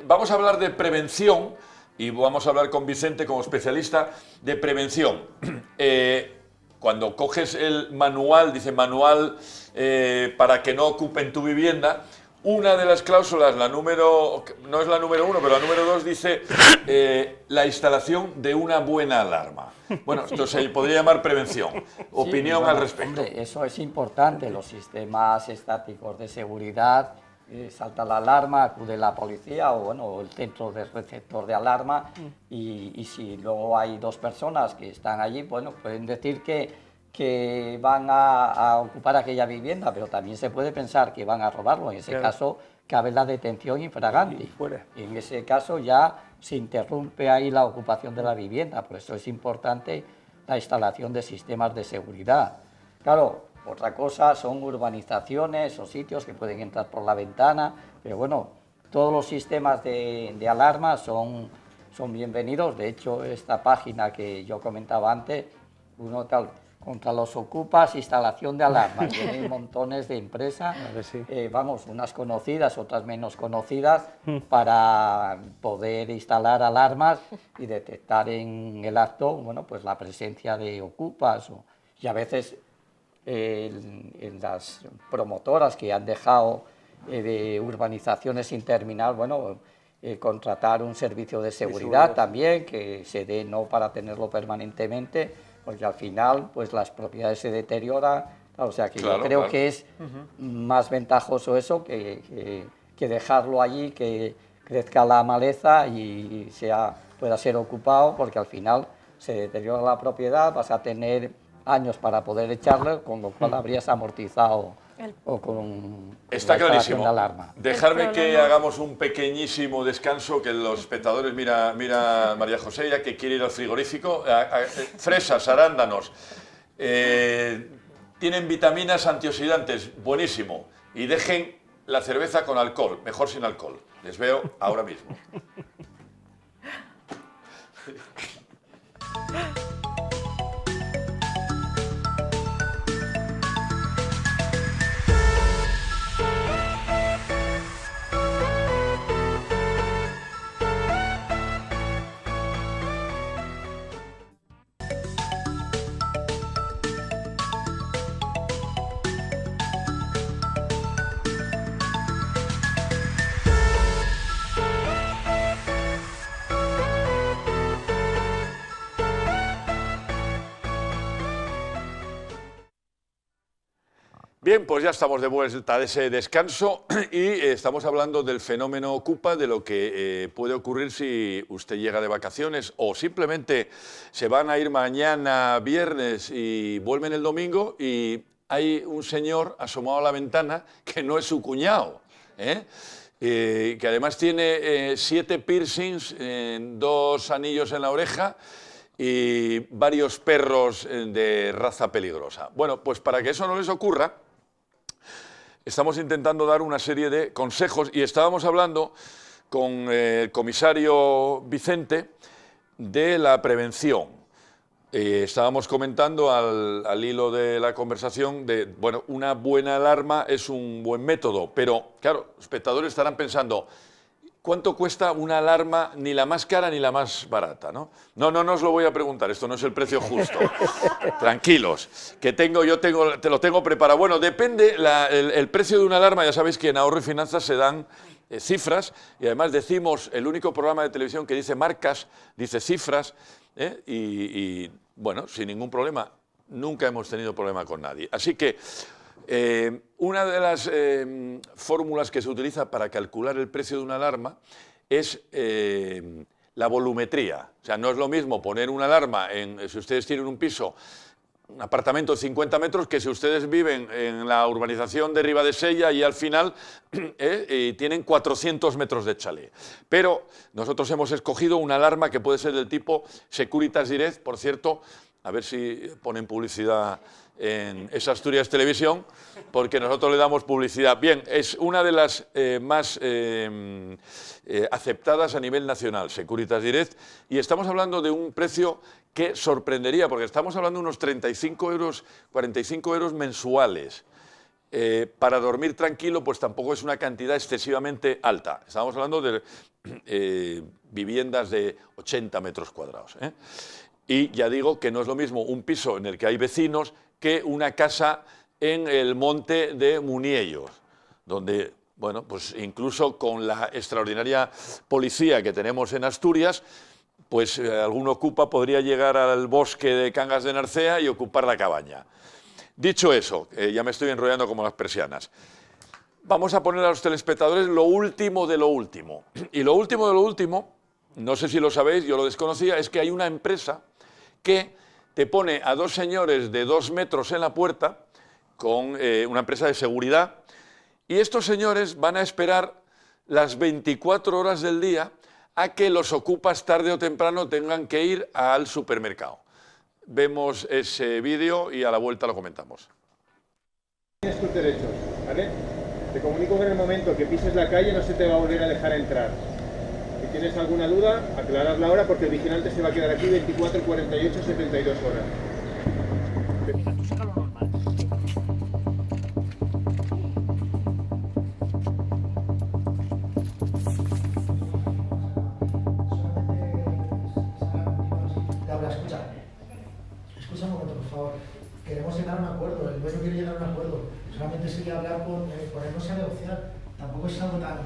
vamos a hablar de prevención y vamos a hablar con Vicente como especialista de prevención. Cuando coges el manual, dice manual para que no ocupen tu vivienda, una de las cláusulas, no es la número 1, pero la número 2 dice la instalación de una buena alarma. Bueno, esto se podría llamar prevención. Opinión al respecto. Hombre, eso es importante, los sistemas estáticos de seguridad, salta la alarma, acude la policía o bueno, el centro de receptor de alarma y si luego hay 2 personas que están allí, bueno, pueden decir que van a ocupar aquella vivienda, pero también se puede pensar que van a robarlo. En ese caso, cabe la detención infraganti. En ese caso ya se interrumpe ahí la ocupación de la vivienda. Por eso es importante la instalación de sistemas de seguridad. Claro, otra cosa son urbanizaciones o sitios que pueden entrar por la ventana, pero bueno, todos los sistemas de alarma son bienvenidos. De hecho, esta página que yo comentaba antes, contra los ocupas, instalación de alarmas. Tienen montones de empresas, unas conocidas, otras menos conocidas, para poder instalar alarmas y detectar en el acto, bueno, pues la presencia de ocupas y a veces en las promotoras que han dejado de urbanizaciones sin terminar, bueno, contratar un servicio de seguridad también, que se dé no para tenerlo permanentemente, porque al final pues las propiedades se deterioran, o sea que yo creo que es más ventajoso eso que dejarlo allí, que crezca la maleza y pueda ser ocupado, porque al final se deteriora la propiedad, vas a tener años para poder echarle, con lo cual habrías amortizado Está clarísimo. De alarma. Dejarme que hagamos un pequeñísimo descanso, que los espectadores, mira María José, ya que quiere ir al frigorífico, fresas, arándanos, tienen vitaminas antioxidantes, buenísimo, y dejen la cerveza con alcohol, mejor sin alcohol. Les veo ahora mismo. Bien, pues ya estamos de vuelta de ese descanso y estamos hablando del fenómeno Ocupa, de lo que puede ocurrir si usted llega de vacaciones o simplemente se van a ir mañana viernes y vuelven el domingo y hay un señor asomado a la ventana que no es su cuñado, que además tiene 7 piercings, 2 anillos en la oreja y varios perros de raza peligrosa. Bueno, pues para que eso no les ocurra, estamos intentando dar una serie de consejos y estábamos hablando con el comisario Vicente de la prevención. Estábamos comentando al hilo de la conversación de, bueno, una buena alarma es un buen método, pero claro, los espectadores estarán pensando, ¿cuánto cuesta una alarma, ni la más cara ni la más barata? No, os lo voy a preguntar, esto no es el precio justo. Tranquilos, que te lo tengo preparado. Bueno, depende, el precio de una alarma, ya sabéis que en Ahorro y Finanzas se dan cifras, y además decimos, el único programa de televisión que dice marcas, dice cifras, y bueno, sin ningún problema, nunca hemos tenido problema con nadie. Así que una de las fórmulas que se utiliza para calcular el precio de una alarma es la volumetría. O sea, no es lo mismo poner una alarma si ustedes tienen un piso, un apartamento de 50 metros, que si ustedes viven en la urbanización de Ribadesella y al final tienen 400 metros de chalet. Pero nosotros hemos escogido una alarma que puede ser del tipo Securitas Direct, por cierto, a ver si ponen publicidad en esa Asturias Televisión, porque nosotros le damos publicidad. Bien, es una de las más aceptadas a nivel nacional, Securitas Direct, y estamos hablando de un precio que sorprendería, porque estamos hablando de unos 35 euros, 45 euros mensuales. Para dormir tranquilo, pues tampoco es una cantidad excesivamente alta. Estamos hablando de viviendas de 80 metros cuadrados. Y ya digo que no es lo mismo un piso en el que hay vecinos que una casa en el monte de Muniellos, donde, bueno, pues incluso con la extraordinaria policía que tenemos en Asturias, pues algún ocupa podría llegar al bosque de Cangas de Narcea y ocupar la cabaña. Dicho eso, ya me estoy enrollando como las persianas, vamos a poner a los telespectadores lo último de lo último. Y lo último de lo último, no sé si lo sabéis, yo lo desconocía, es que hay una empresa que te pone a 2 señores de 2 metros en la puerta, con una empresa de seguridad, y estos señores van a esperar las 24 horas del día a que los ocupas tarde o temprano tengan que ir al supermercado. Vemos ese vídeo y a la vuelta lo comentamos. Tienes tus derechos, ¿vale? Te comunico que en el momento que pises la calle no se te va a volver a dejar entrar. Si tienes alguna duda, aclararla ahora porque el vigilante se va a quedar aquí 24, 48, 72 horas. Escucha un momento, por favor. Queremos llegar a un acuerdo, el dueño quiere llegar a un acuerdo. Solamente sería hablar ponernos a negociar. Tampoco es algo tan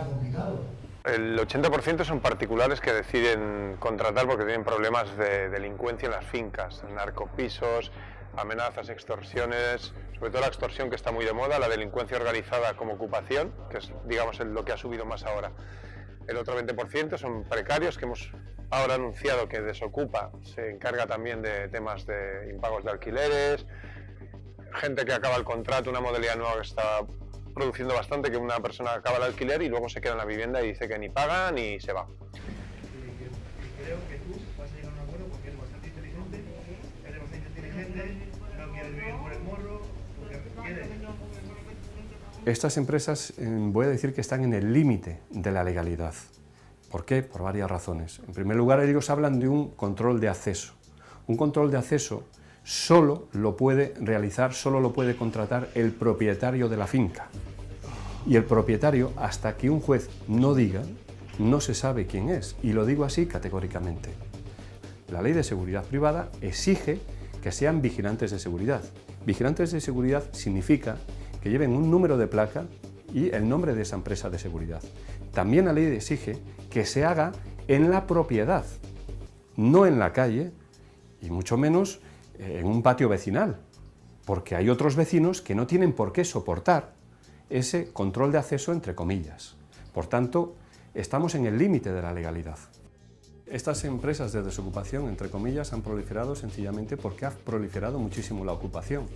complicado. El 80% son particulares que deciden contratar porque tienen problemas de delincuencia en las fincas, narcopisos, amenazas, extorsiones, sobre todo la extorsión que está muy de moda, la delincuencia organizada como ocupación, que es, digamos, lo que ha subido más ahora. El otro 20% son precarios que hemos ahora anunciado que Desocupa se encarga también de temas de impagos de alquileres, gente que acaba el contrato, una modalidad nueva que está produciendo bastante, que una persona acaba el alquiler y luego se queda en la vivienda y dice que ni paga ni se va. Creo que tú vas a llegar a un acuerdo porque eres bastante inteligente, no quieres vivir por el morro, porque quieres. Estas empresas, voy a decir que están en el límite de la legalidad. ¿Por qué? Por varias razones. En primer lugar, ellos hablan de un control de acceso. Un control de acceso solo lo puede realizar, solo lo puede contratar el propietario de la finca. Y el propietario, hasta que un juez no diga, no se sabe quién es. Y lo digo así categóricamente. La Ley de Seguridad Privada exige que sean vigilantes de seguridad. Vigilantes de seguridad significa que lleven un número de placa y el nombre de esa empresa de seguridad. También la ley exige que se haga en la propiedad, no en la calle y mucho menos en un patio vecinal. porque hay otros vecinos que no tienen por qué soportar ese control de acceso entre comillas. Por tanto, estamos en el límite de la legalidad. Estas empresas de desocupación, entre comillas, han proliferado sencillamente porque ha proliferado muchísimo la ocupación.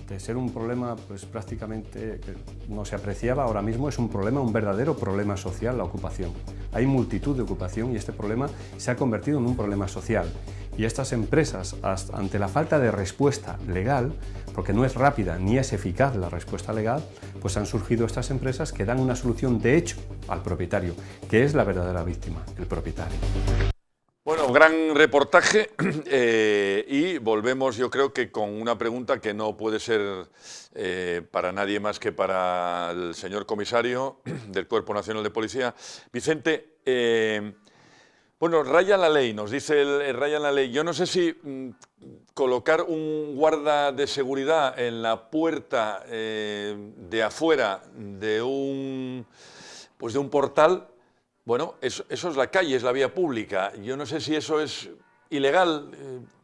De ser un problema pues, prácticamente que no se apreciaba, ahora mismo es un problema, un verdadero problema social, la ocupación. Hay multitud de ocupación y este problema se ha convertido en un problema social. Y estas empresas, ante la falta de respuesta legal, porque no es rápida ni es eficaz la respuesta legal, pues han surgido estas empresas que dan una solución de hecho al propietario, que es la verdadera víctima, el propietario. Bueno, gran reportaje y volvemos yo creo que con una pregunta que no puede ser para nadie más que para el señor comisario del Cuerpo Nacional de Policía. Vicente, bueno, raya la ley, nos dice raya la ley. Yo no sé si colocar un guarda de seguridad en la puerta de afuera de un portal. Bueno, eso es la calle, es la vía pública. Yo no sé si eso es ilegal.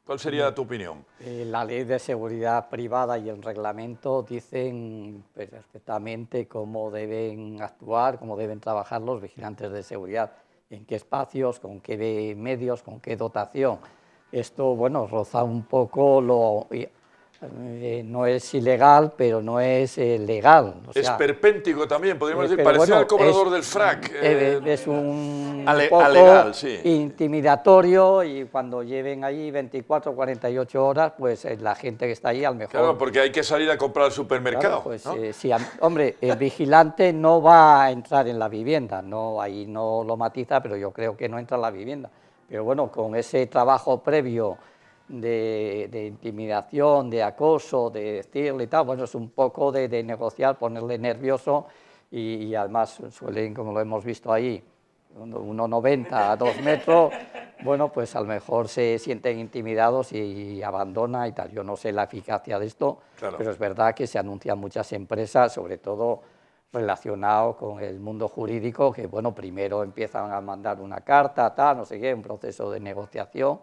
¿Cuál sería tu opinión? La ley de seguridad privada y el reglamento dicen perfectamente cómo deben actuar, cómo deben trabajar los vigilantes de seguridad, en qué espacios, con qué medios, con qué dotación. Esto, bueno, roza un poco lo... no es ilegal, pero no es legal. O sea, es esperpéntico también, podríamos decir, parecía bueno, el cobrador del frac. Es un poco alegal, sí. Intimidatorio y cuando lleven allí 24 o 48 horas, pues la gente que está allí, a lo mejor... Claro, porque hay que salir a comprar al supermercado. Claro, pues, ¿no? Sí, hombre, el vigilante no va a entrar en la vivienda, no, ahí no lo matiza, pero yo creo que no entra en la vivienda. Pero bueno, con ese trabajo previo de intimidación, de acoso, de decirle y tal, bueno, es un poco de negociar, ponerle nervioso y además suelen, como lo hemos visto ahí, 1,90 a 2 metros, bueno, pues a lo mejor se sienten intimidados y abandona y tal. Yo no sé la eficacia de esto, claro, pero es verdad que se anuncian muchas empresas, sobre todo relacionado con el mundo jurídico, que bueno, primero empiezan a mandar una carta, tal, no sé qué, un proceso de negociación,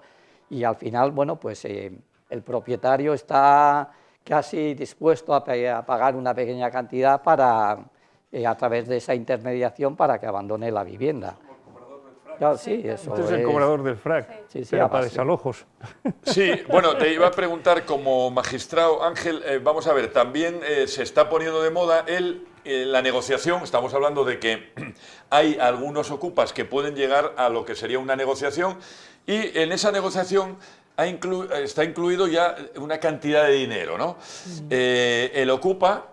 y al final, bueno, pues el propietario está casi dispuesto a pagar una pequeña cantidad para, a través de esa intermediación para que abandone la vivienda. Claro, sí, eso Entonces es el cobrador del frac, sí, pero para desalojos. Sí, bueno, te iba a preguntar como magistrado, Ángel, vamos a ver, también se está poniendo de moda la negociación. Estamos hablando de que hay algunos ocupas que pueden llegar a lo que sería una negociación y en esa negociación está incluido ya una cantidad de dinero, ¿no? El ocupa,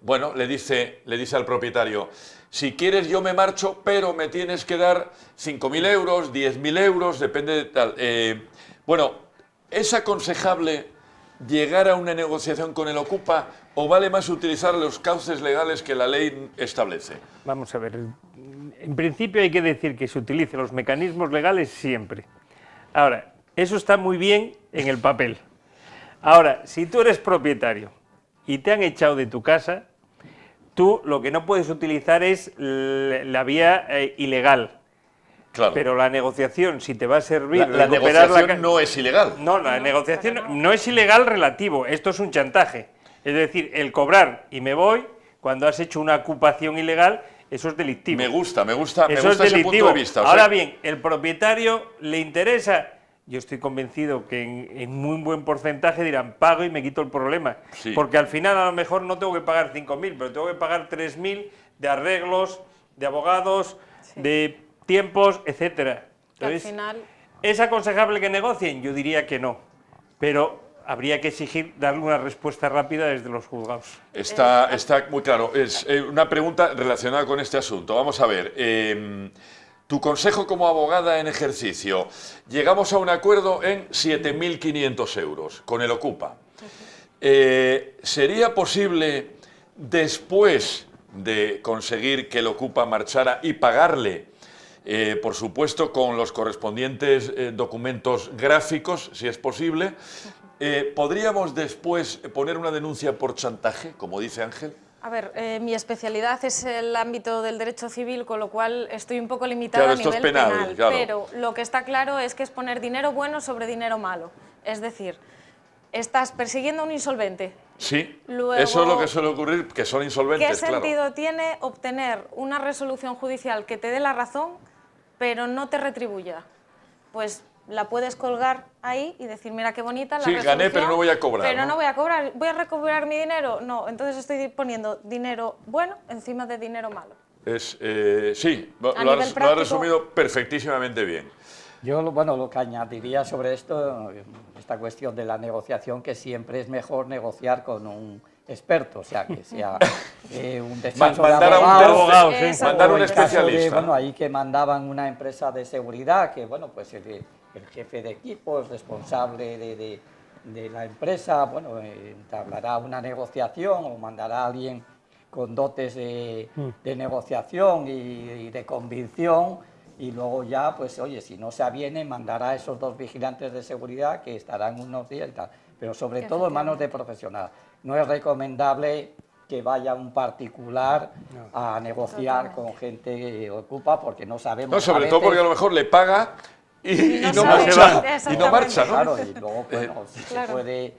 bueno, le dice al propietario: si quieres yo me marcho, pero me tienes que dar 5.000 euros, 10.000 euros, depende de tal. Bueno, ¿es aconsejable llegar a una negociación con el ocupa o vale más utilizar los cauces legales que la ley establece? Vamos a ver, en principio hay que decir que se utilicen los mecanismos legales siempre. Ahora, eso está muy bien en el papel. Ahora, si tú eres propietario y te han echado de tu casa, tú lo que no puedes utilizar es la vía ilegal. Claro. Pero la negociación, si te va a servir... La negociación no es ilegal. No, la negociación no es ilegal relativo, esto es un chantaje. Es decir, el cobrar y me voy, cuando has hecho una ocupación ilegal, eso es delictivo. Me gusta eso es ese punto de vista. Ahora bien, el propietario le interesa... Yo estoy convencido que en muy buen porcentaje dirán, pago y me quito el problema. Sí. Porque al final a lo mejor no tengo que pagar 5.000, pero tengo que pagar 3.000 de arreglos, de abogados, sí, de tiempos, etcétera. Entonces, al final... ¿es aconsejable que negocien? Yo diría que no. Pero habría que exigir darle una respuesta rápida desde los juzgados. Está muy claro. Es una pregunta relacionada con este asunto. Vamos a ver. Tu consejo como abogada en ejercicio. Llegamos a un acuerdo en 7.500 euros con el ocupa. ¿Sería posible, después de conseguir que el ocupa marchara y pagarle, por supuesto con los correspondientes documentos gráficos, si es posible, podríamos después poner una denuncia por chantaje, como dice Ángel? A ver, mi especialidad es el ámbito del derecho civil, con lo cual estoy un poco limitada a nivel penal, claro. Pero lo que está claro es que es poner dinero bueno sobre dinero malo. Es decir, estás persiguiendo a un insolvente. Sí, Luego, eso es lo que suele ocurrir, que son insolventes, ¿qué claro. sentido tiene obtener una resolución judicial que te dé la razón, pero no te retribuya? Pues la puedes colgar ahí y decir, mira qué bonita la resolución. Gané, pero no voy a cobrar. Pero no voy a cobrar. ¿Voy a recuperar mi dinero? No, entonces estoy poniendo dinero bueno encima de dinero malo. Sí, lo has resumido perfectísimamente bien. Yo, bueno, lo que añadiría sobre esto, esta cuestión de la negociación, que siempre es mejor negociar con un experto, o sea, que sea un despacho de abogados. Mandar a un especialista. Bueno, ahí que mandaban una empresa de seguridad, que bueno, pues el jefe de equipo, el responsable de la empresa, bueno, entablará una negociación o mandará a alguien con dotes de negociación y de convicción, y luego ya, pues oye, si no se aviene, mandará a esos 2 vigilantes de seguridad que estarán unos días y tal, pero sobre todo en manos de profesionales. No es recomendable que vaya un particular a negociar con gente que ocupa, porque no sabemos. No, sobre todo porque a lo mejor le paga y no marcha, ¿no? Claro, y luego, bueno, si se puede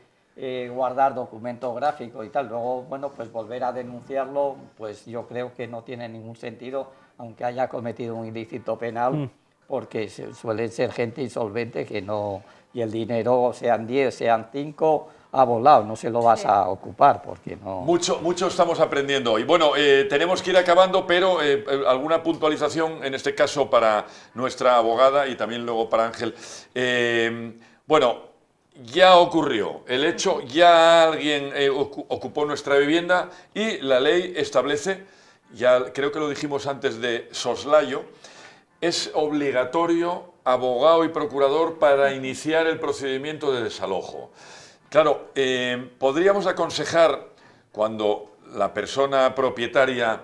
guardar documentos gráficos y tal, luego, bueno, pues volver a denunciarlo, pues yo creo que no tiene ningún sentido, aunque haya cometido un ilícito penal, porque suelen ser gente insolvente que no, y el dinero, sean 10, sean 5, ha volado, no se lo vas a ocupar, porque no... Mucho estamos aprendiendo hoy. Bueno, tenemos que ir acabando, pero alguna puntualización, en este caso para nuestra abogada y también luego para Ángel. Bueno, ya ocurrió el hecho, ya alguien ocupó nuestra vivienda y la ley establece, ya creo que lo dijimos antes de soslayo, es obligatorio abogado y procurador para iniciar el procedimiento de desalojo. Claro, podríamos aconsejar, cuando la persona propietaria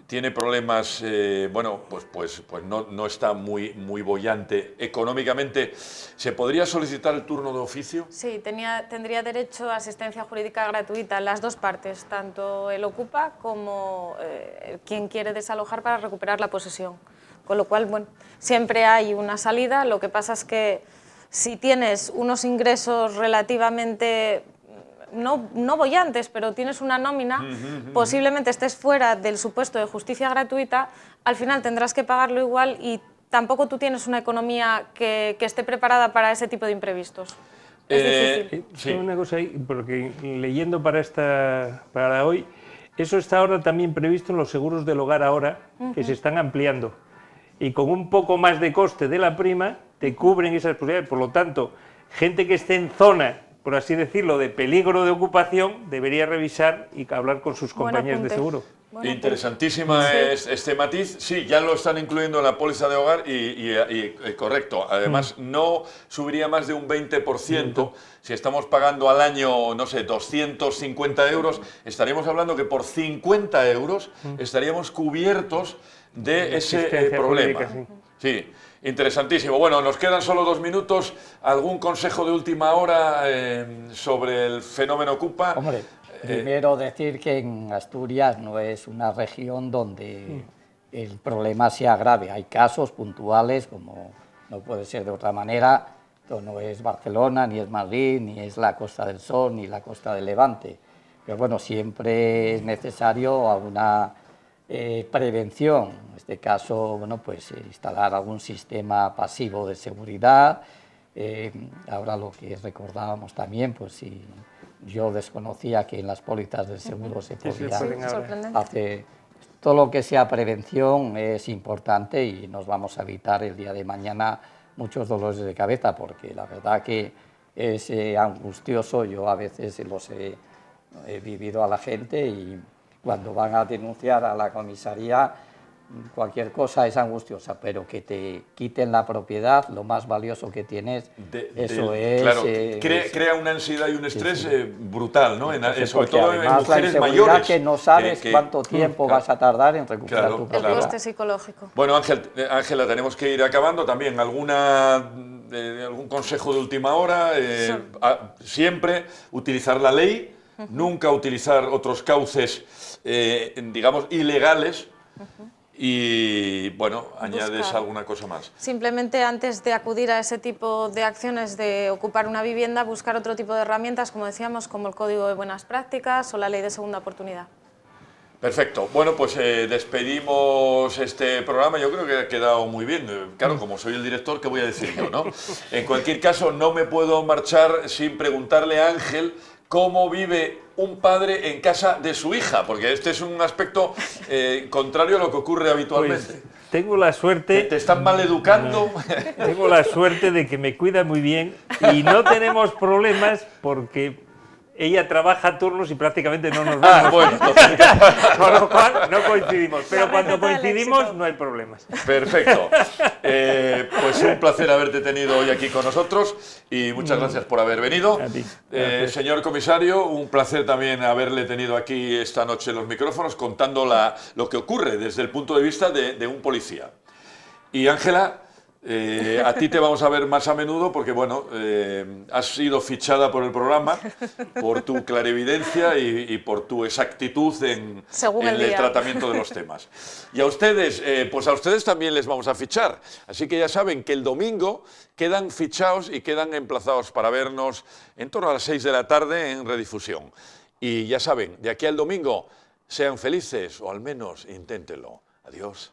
tiene problemas, bueno, pues no está muy boyante económicamente, ¿se podría solicitar el turno de oficio? Sí, tendría derecho a asistencia jurídica gratuita, las dos partes, tanto el ocupa como quien quiere desalojar para recuperar la posesión. Con lo cual, bueno, siempre hay una salida, lo que pasa es que si tienes unos ingresos relativamente, no bollantes, pero tienes una nómina, posiblemente estés fuera del supuesto de justicia gratuita, al final tendrás que pagarlo igual y tampoco tú tienes una economía que esté preparada para ese tipo de imprevistos. Es difícil. Sí. Una cosa ahí, porque leyendo para hoy, eso está ahora también previsto en los seguros del hogar ahora, que se están ampliando. Y con un poco más de coste de la prima, te cubren esas posibilidades. Por lo tanto, gente que esté en zona, por así decirlo, de peligro de ocupación, debería revisar y hablar con sus compañías de seguro. Interesantísima este matiz. Sí, ya lo están incluyendo en la póliza de hogar y correcto. Además, no subiría más de un 20%. Si estamos pagando al año, no sé, 250 euros, estaríamos hablando que por 50 euros estaríamos cubiertos de ese problema. Sí, interesantísimo. Bueno, nos quedan solo 2 minutos. ¿Algún consejo de última hora sobre el fenómeno ocupa? Hombre, primero decir que en Asturias no es una región donde el problema sea grave. Hay casos puntuales, como no puede ser de otra manera. Esto no es Barcelona, ni es Madrid, ni es la Costa del Sol, ni la Costa del Levante. Pero bueno, siempre es necesario una prevención, en este caso, bueno, pues instalar algún sistema pasivo de seguridad. Ahora lo que recordábamos también, pues si yo desconocía que en las pólizas del seguro se podía hacer todo lo que sea prevención, es importante y nos vamos a evitar el día de mañana muchos dolores de cabeza, porque la verdad que es angustioso. Yo a veces los he vivido a la gente y cuando van a denunciar a la comisaría, cualquier cosa es angustiosa, pero que te quiten la propiedad, lo más valioso que tienes, eso es... Claro, crea una ansiedad y un estrés brutal, ¿no? Sobre todo en mujeres mayores. La inseguridad que no sabes cuánto tiempo vas a tardar en recuperar tu propiedad. El coste psicológico. Bueno, Ángela, tenemos que ir acabando también. ¿Algún consejo de última hora? Siempre utilizar la ley, nunca utilizar otros cauces, digamos, ilegales. Y bueno, ¿añades alguna cosa más? Simplemente antes de acudir a ese tipo de acciones de ocupar una vivienda, buscar otro tipo de herramientas, como decíamos, como el Código de Buenas Prácticas o la Ley de Segunda Oportunidad. Perfecto. Bueno, pues despedimos este programa. Yo creo que ha quedado muy bien. Claro, como soy el director, ¿qué voy a decir yo, no? En cualquier caso, no me puedo marchar sin preguntarle a Ángel cómo vive un padre en casa de su hija, porque este es un aspecto contrario a lo que ocurre habitualmente. Pues, tengo la suerte... ¿Te están mal educando? Tengo la suerte de que me cuida muy bien y no tenemos problemas porque ella trabaja a turnos y prácticamente no nos vemos. Bueno, con lo cual no coincidimos, pero cuando coincidimos no hay problemas. Perfecto. Pues un placer haberte tenido hoy aquí con nosotros y muchas gracias por haber venido. A ti. Señor comisario, un placer también haberle tenido aquí esta noche en los micrófonos contando lo que ocurre desde el punto de vista de un policía. Y Ángela, a ti te vamos a ver más a menudo porque, bueno, has sido fichada por el programa, por tu clarividencia y por tu exactitud en el tratamiento de los temas. Y a ustedes, pues a ustedes también les vamos a fichar. Así que ya saben que el domingo quedan fichados y quedan emplazados para vernos en torno a las 6 de la tarde en redifusión. Y ya saben, de aquí al domingo, sean felices o al menos inténtenlo. Adiós.